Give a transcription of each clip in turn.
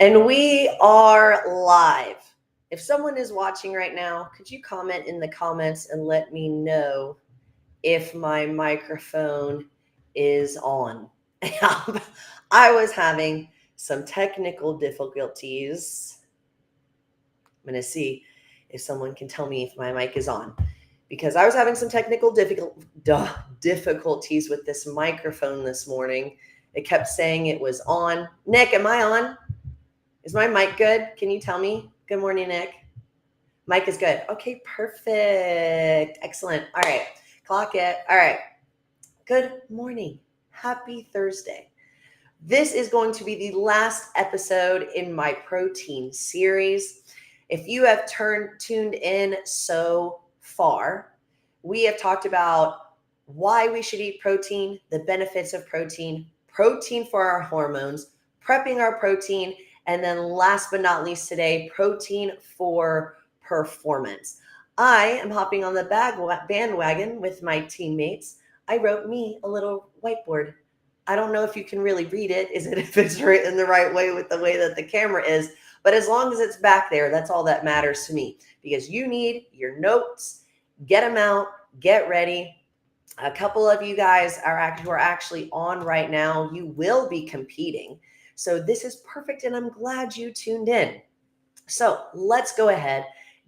And we are live. If someone is watching right now, could you comment in the comments and let me know if my microphone is on? I was having some technical difficulties. I'm going to see if someone can tell me if my mic is on because I was having some technical difficulties with this microphone this morning. It kept saying it was on. Nick, am I on? Is my mic good? Can you tell me? Good morning, Nick. Mic is good. Okay, perfect. Excellent. All right. Clock it. All right. Good morning. Happy Thursday. This is going to be the last episode in my protein series. If you have tuned in so far, we have talked about why we should eat protein, the benefits of protein, protein for our hormones, prepping our protein, and then last but not least today, protein for performance. I am hopping on the bandwagon with my teammates. I wrote me a little whiteboard. I don't know if you can really read it. Is it if it's written the right way with the way that the camera is? But as long as it's back there, that's all that matters to me because you need your notes, get them out, get ready. A couple of you guys who are actually on right now, you will be competing. So this is perfect and I'm glad you tuned in. So let's go ahead,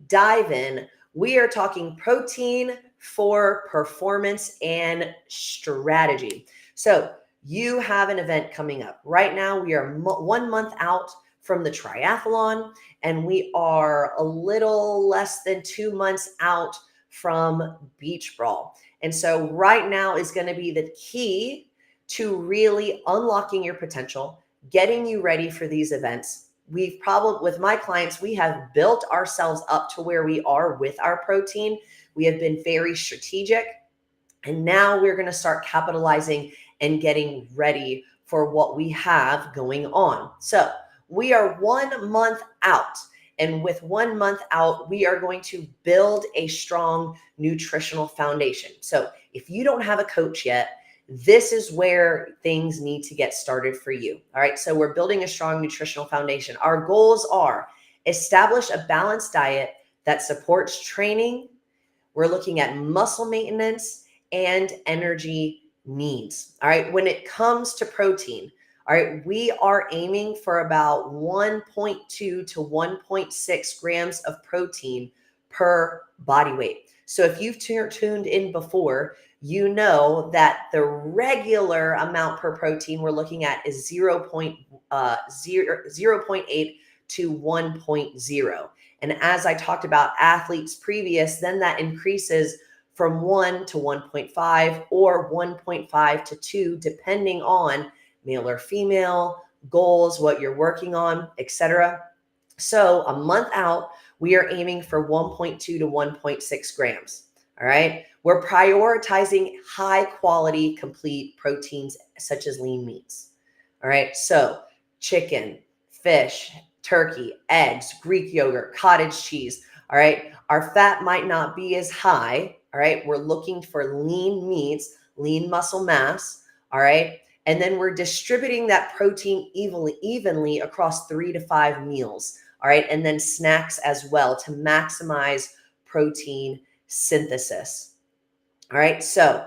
dive in. We are talking protein for performance and strategy. So you have an event coming up. Right now, we are 1 month out from the triathlon, and we are a little less than 2 months out from Beach Brawl. And so right now is going to be the key to really unlocking your potential, getting you ready for these events. We've probably, with my clients, we have built ourselves up to where we are with our protein. We have been very strategic, and now we're going to start capitalizing and getting ready for what we have going on. So we are 1 month out. And with 1 month out, we are going to build a strong nutritional foundation. So if you don't have a coach yet, this is where things need to get started for you. All right. So we're building a strong nutritional foundation. Our goals are establish a balanced diet that supports training. We're looking at muscle maintenance and energy needs. All right. When it comes to protein, all right, we are aiming for about 1.2 to 1.6 grams of protein per body weight. So if you've tuned in before, you know that the regular amount per protein we're looking at is 0.8 to 1.0. And as I talked about athletes previous, then that increases from 1 to 1.5 or 1.5 to 2, depending on male or female, goals, what you're working on, etc. So a month out, we are aiming for 1.2 to 1.6 grams. All right. We're prioritizing high quality, complete proteins such as lean meats. All right. So chicken, fish, turkey, eggs, Greek yogurt, cottage cheese. All right. Our fat might not be as high. All right. We're looking for lean meats, lean muscle mass. All right. And then we're distributing that protein evenly across 3 to 5 meals. All right. And then snacks as well to maximize protein synthesis. All right. So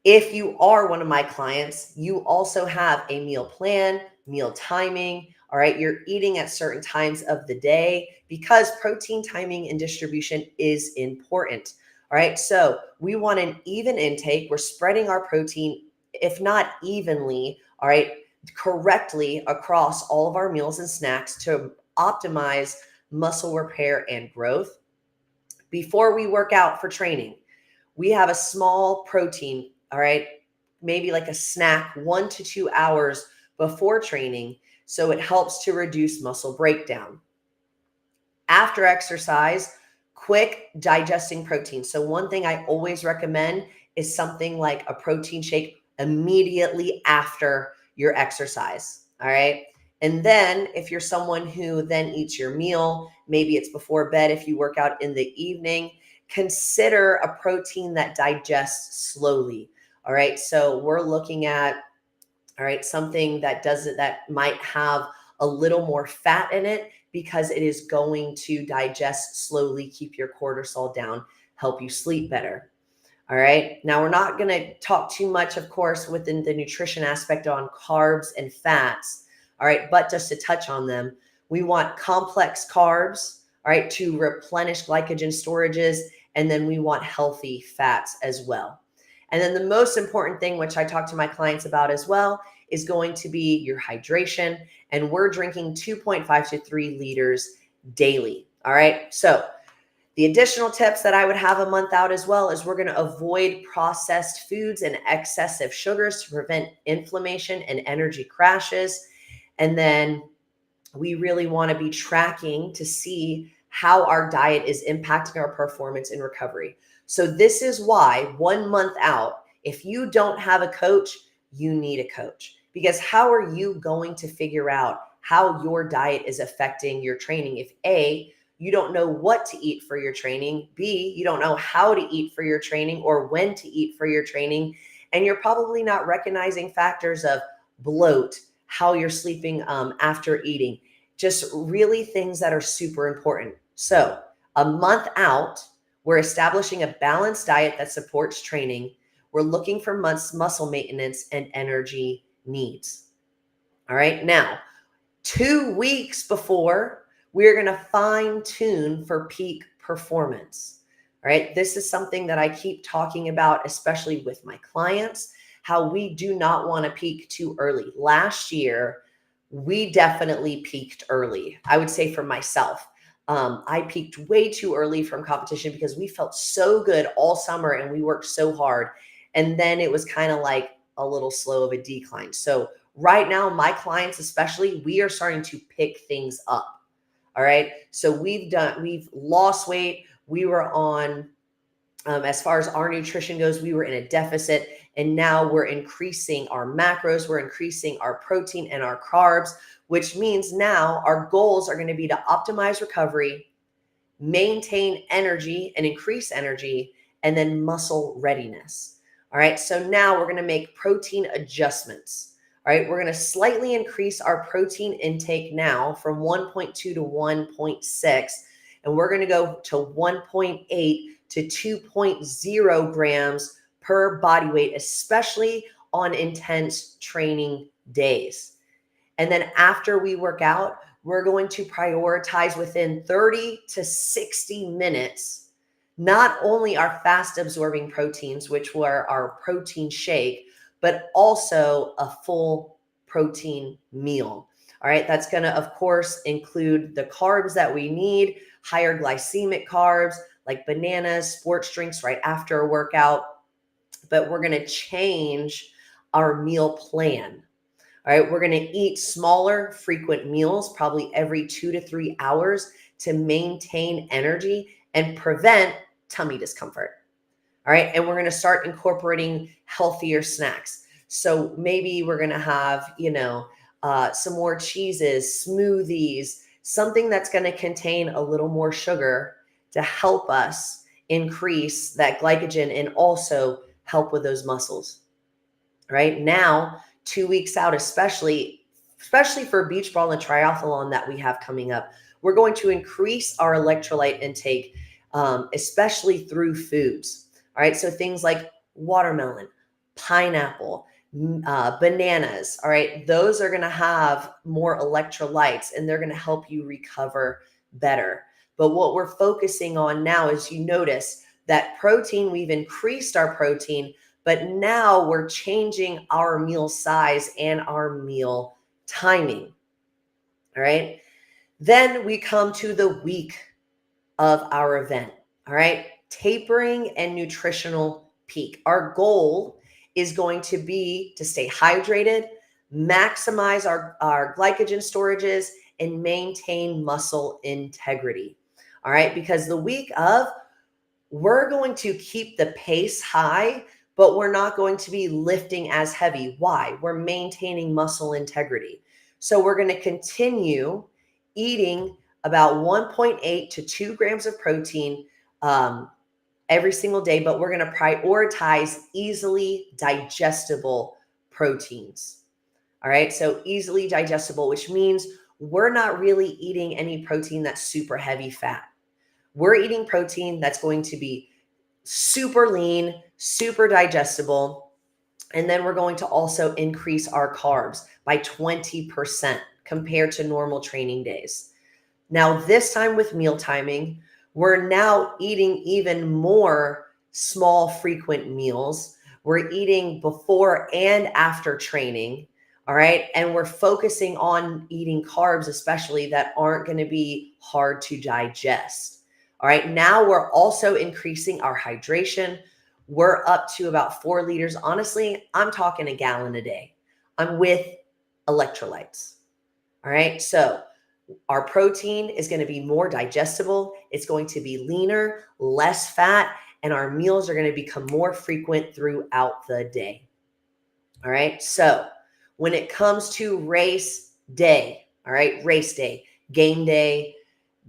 if you are one of my clients, you also have a meal plan, meal timing. All right. You're eating at certain times of the day because protein timing and distribution is important. All right. So we want an even intake. We're spreading our protein, if not evenly, all right, correctly across all of our meals and snacks to optimize muscle repair and growth. Before we work out for training, we have a small protein, all right, maybe like a snack 1 to 2 hours before training. So it helps to reduce muscle breakdown. After exercise, quick digesting protein. So one thing I always recommend is something like a protein shake immediately after your exercise. All right. And then if you're someone who then eats your meal, maybe it's before bed if you work out in the evening, consider a protein that digests slowly. All right. So we're looking at, all right, something that might have a little more fat in it because it is going to digest slowly, keep your cortisol down, help you sleep better. All right. Now, we're not going to talk too much, of course, within the nutrition aspect on carbs and fats. All right. But just to touch on them, we want complex carbs, all right, to replenish glycogen storages. And then we want healthy fats as well. And then the most important thing, which I talk to my clients about as well, is going to be your hydration. And we're drinking 2.5 to 3 liters daily. All right. So the additional tips that I would have a month out as well is we're going to avoid processed foods and excessive sugars to prevent inflammation and energy crashes. And then we really want to be tracking to see how our diet is impacting our performance in recovery. So this is why 1 month out, if you don't have a coach, you need a coach. Because how are you going to figure out how your diet is affecting your training if A, you don't know what to eat for your training, B, you don't know how to eat for your training or when to eat for your training, and you're probably not recognizing factors of bloat, how you're sleeping after eating, just really things that are super important. So a month out, we're establishing a balanced diet that supports training. We're looking for muscle maintenance and energy needs. All right. Now, 2 weeks before, we're going to fine tune for peak performance. All right. This is something that I keep talking about, especially with my clients, how we do not want to peak too early. Last year, we definitely peaked early. I would say for myself, I peaked way too early from competition because we felt so good all summer and we worked so hard. And then it was kind of like a little slow of a decline. So right now, my clients especially, we are starting to pick things up. All right. So we've lost weight. We were on, as far as our nutrition goes, we were in a deficit. And now we're increasing our macros, we're increasing our protein and our carbs, which means now our goals are going to be to optimize recovery, maintain energy and increase energy, and then muscle readiness. All right. So now we're going to make protein adjustments. All right. We're going to slightly increase our protein intake now from 1.2 to 1.6. And we're going to go to 1.8 to 2.0 grams per body weight, especially on intense training days. And then after we work out, we're going to prioritize within 30 to 60 minutes, not only our fast absorbing proteins, which were our protein shake, but also a full protein meal. All right. That's going to, of course, include the carbs that we need, higher glycemic carbs like bananas, sports drinks right after a workout. But we're going to change our meal plan. All right. We're going to eat smaller, frequent meals, probably every 2 to 3 hours to maintain energy and prevent tummy discomfort. All right. And we're going to start incorporating healthier snacks. So maybe we're going to have, some more cheeses, smoothies, something that's going to contain a little more sugar to help us increase that glycogen and also help with those muscles. Right now, 2 weeks out, especially for beach ball and triathlon that we have coming up, we're going to increase our electrolyte intake, especially through foods. All right. So things like watermelon, pineapple, bananas. All right. Those are going to have more electrolytes and they're going to help you recover better. But what we're focusing on now is you notice that protein, we've increased our protein, but now we're changing our meal size and our meal timing. All right. Then we come to the week of our event. All right. Tapering and nutritional peak. Our goal is going to be to stay hydrated, maximize our glycogen storages, and maintain muscle integrity. All right. Because the week of, we're going to keep the pace high, but we're not going to be lifting as heavy. Why? We're maintaining muscle integrity. So we're going to continue eating about 1.8 to 2 grams of protein every single day, but we're going to prioritize easily digestible proteins. All right. So easily digestible, which means we're not really eating any protein that's super heavy fat. We're eating protein that's going to be super lean, super digestible. And then we're going to also increase our carbs by 20% compared to normal training days. Now, this time with meal timing, we're now eating even more small, frequent meals. We're eating before and after training. All right. And we're focusing on eating carbs, especially that aren't going to be hard to digest. All right. Now we're also increasing our hydration. We're up to about 4 liters. Honestly, I'm talking a gallon a day. I'm with electrolytes. All right. So our protein is going to be more digestible. It's going to be leaner, less fat, and our meals are going to become more frequent throughout the day. All right. So when it comes to race day, all right, race day, game day,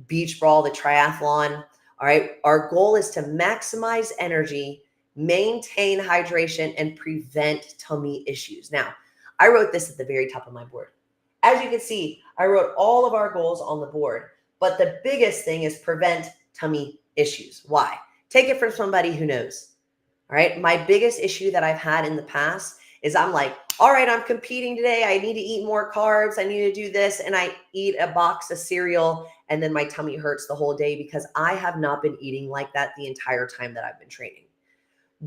beach brawl, the triathlon, all right, our goal is to maximize energy, maintain hydration, and prevent tummy issues. Now, I wrote this at the very top of my board. As you can see, I wrote all of our goals on the board, but the biggest thing is prevent tummy issues. Why? Take it from somebody who knows. All right. My biggest issue that I've had in the past is I'm like, all right, I'm competing today. I need to eat more carbs. I need to do this. And I eat a box of cereal and then my tummy hurts the whole day because I have not been eating like that the entire time that I've been training.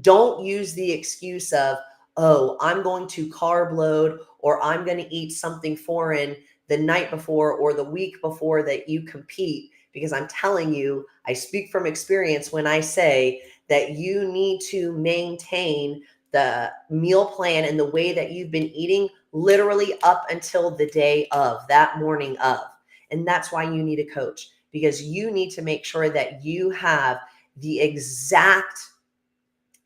Don't use the excuse of, oh, I'm going to carb load or I'm going to eat something foreign the night before or the week before that you compete. Because I'm telling you, I speak from experience when I say that you need to maintain the meal plan and the way that you've been eating literally up until the day of, that morning of. And that's why you need a coach, because you need to make sure that you have the exact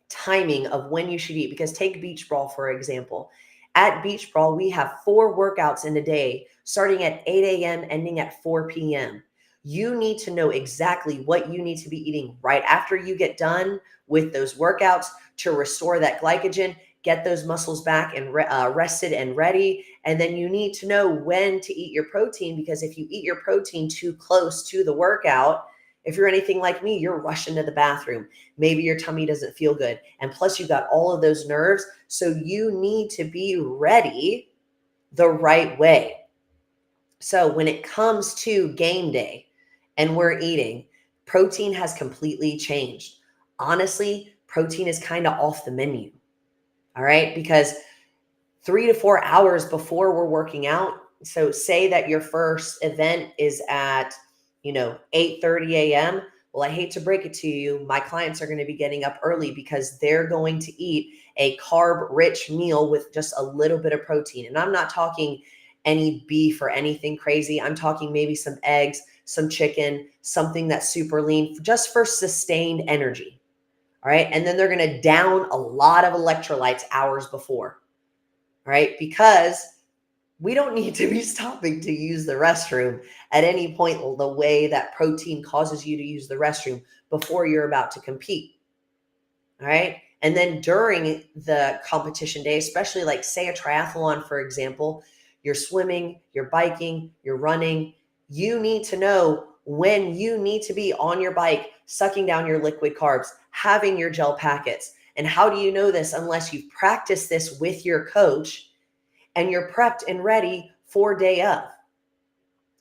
timing of when you should eat. Because take beach brawl, for example. At beach brawl, we have 4 workouts in a day, starting at 8 a.m., ending at 4 p.m. You need to know exactly what you need to be eating right after you get done with those workouts to restore that glycogen, get those muscles back and rested and ready. And then you need to know when to eat your protein, because if you eat your protein too close to the workout, if you're anything like me, you're rushing to the bathroom. Maybe your tummy doesn't feel good. And plus you got all of those nerves. So you need to be ready the right way. So when it comes to game day and we're eating, protein has completely changed. Honestly, protein is kind of off the menu. All right. Because 3 to 4 hours before we're working out. So say that your first event is at, 8:30 a.m. Well, I hate to break it to you. My clients are going to be getting up early because they're going to eat a carb rich meal with just a little bit of protein. And I'm not talking any beef or anything crazy. I'm talking maybe some eggs, some chicken, something that's super lean, just for sustained energy. All right. And then they're going to down a lot of electrolytes hours before. All right. Because we don't need to be stopping to use the restroom at any point the way that protein causes you to use the restroom before you're about to compete. All right. And then during the competition day, especially like say a triathlon, for example, you're swimming, you're biking, you're running, you need to know when you need to be on your bike, sucking down your liquid carbs, having your gel packets. And how do you know this unless you've practiced this with your coach and you're prepped and ready for day of?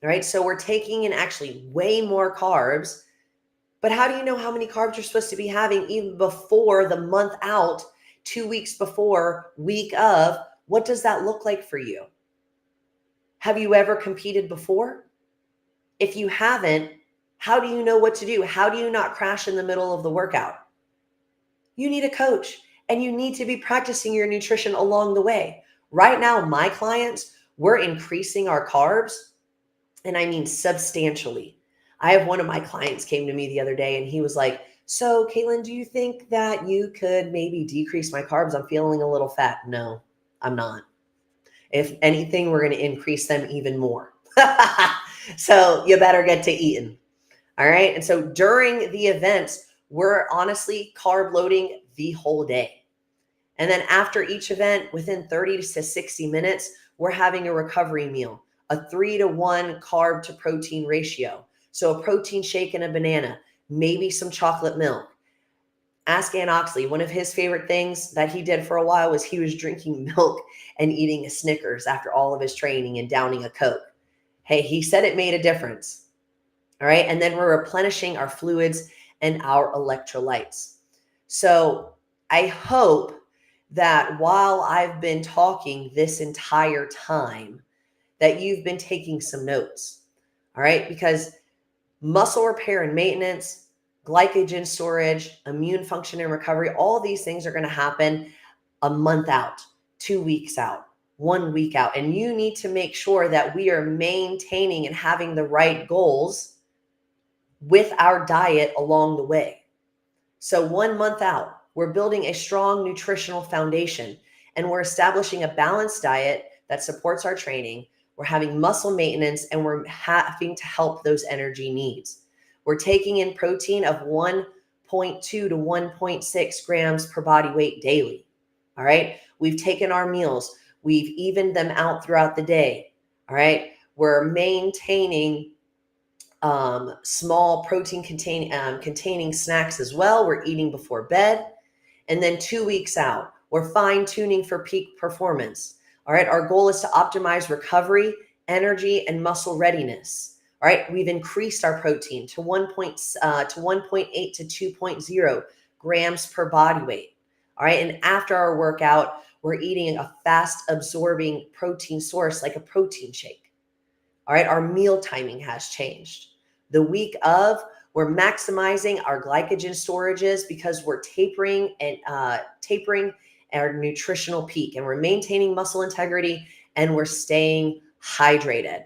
All right. So we're taking in actually way more carbs. But how do you know how many carbs you're supposed to be having even before the month out, 2 weeks before, week of? What does that look like for you? Have you ever competed before? If you haven't, how do you know what to do? How do you not crash in the middle of the workout? You need a coach and you need to be practicing your nutrition along the way. Right now, my clients, we're increasing our carbs, and I mean substantially. I have one of my clients came to me the other day and he was like, so Caitlin, do you think that you could maybe decrease my carbs? I'm feeling a little fat. No, I'm not. If anything, we're going to increase them even more. So you better get to eating. All right. And so during the events, we're honestly carb loading the whole day. And then after each event, within 30 to 60 minutes, we're having a recovery meal. a 3-to-1 carb to protein ratio. So a protein shake and a banana, maybe some chocolate milk. Ask Ann Oxley, one of his favorite things that he did for a while was he was drinking milk and eating a Snickers after all of his training and downing a Coke. Hey, he said it made a difference. All right. And then we're replenishing our fluids and our electrolytes. So I hope that while I've been talking this entire time, that you've been taking some notes. All right. Because muscle repair and maintenance, glycogen storage, immune function and recovery, all these things are going to happen a month out, 2 weeks out, 1 week out. And you need to make sure that we are maintaining and having the right goals with our diet along the way. So 1 month out, we're building a strong nutritional foundation and we're establishing a balanced diet that supports our training. We're having muscle maintenance and we're having to help those energy needs. We're taking in protein of 1.2 to 1.6 grams per body weight daily. All right. We've taken our meals. We've evened them out throughout the day. All right. We're maintaining small protein containing snacks as well. We're eating before bed. And then 2 weeks out, we're fine tuning for peak performance. All right. Our goal is to optimize recovery, energy, and muscle readiness. All right. We've increased our protein to 1.8 to 2.0 grams per body weight. All right. And after our workout, we're eating a fast absorbing protein source like a protein shake. All right. Our meal timing has changed. The week of, we're maximizing our glycogen storages because we're tapering our nutritional peak, and we're maintaining muscle integrity and we're staying hydrated.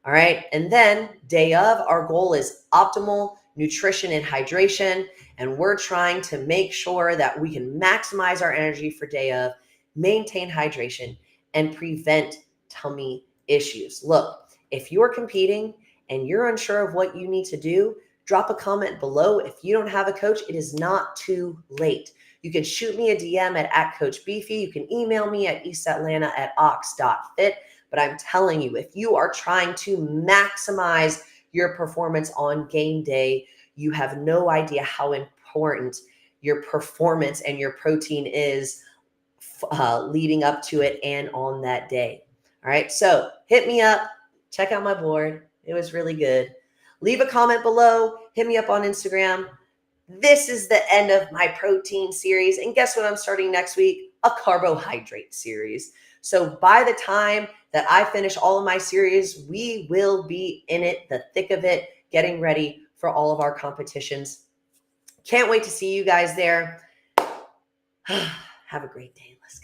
All right. And then day of, our goal is optimal nutrition and hydration. And we're trying to make sure that we can maximize our energy for day of, maintain hydration, and prevent tummy issues. Look, if you're competing and you're unsure of what you need to do, drop a comment below. If you don't have a coach, it is not too late. You can shoot me a DM at Coach Beefy. You can email me at eastatlanta@ox.fit. But I'm telling you, if you are trying to maximize your performance on game day, you have no idea how important your performance and your protein is leading up to it and on that day. All right. So hit me up. Check out my board. It was really good. Leave a comment below. Hit me up on Instagram. This is the end of my protein series. And guess what I'm starting next week? A carbohydrate series. So by the time that I finish all of my series, we will be in it, the thick of it, getting ready for all of our competitions. Can't wait to see you guys there. Have a great day. Let's go.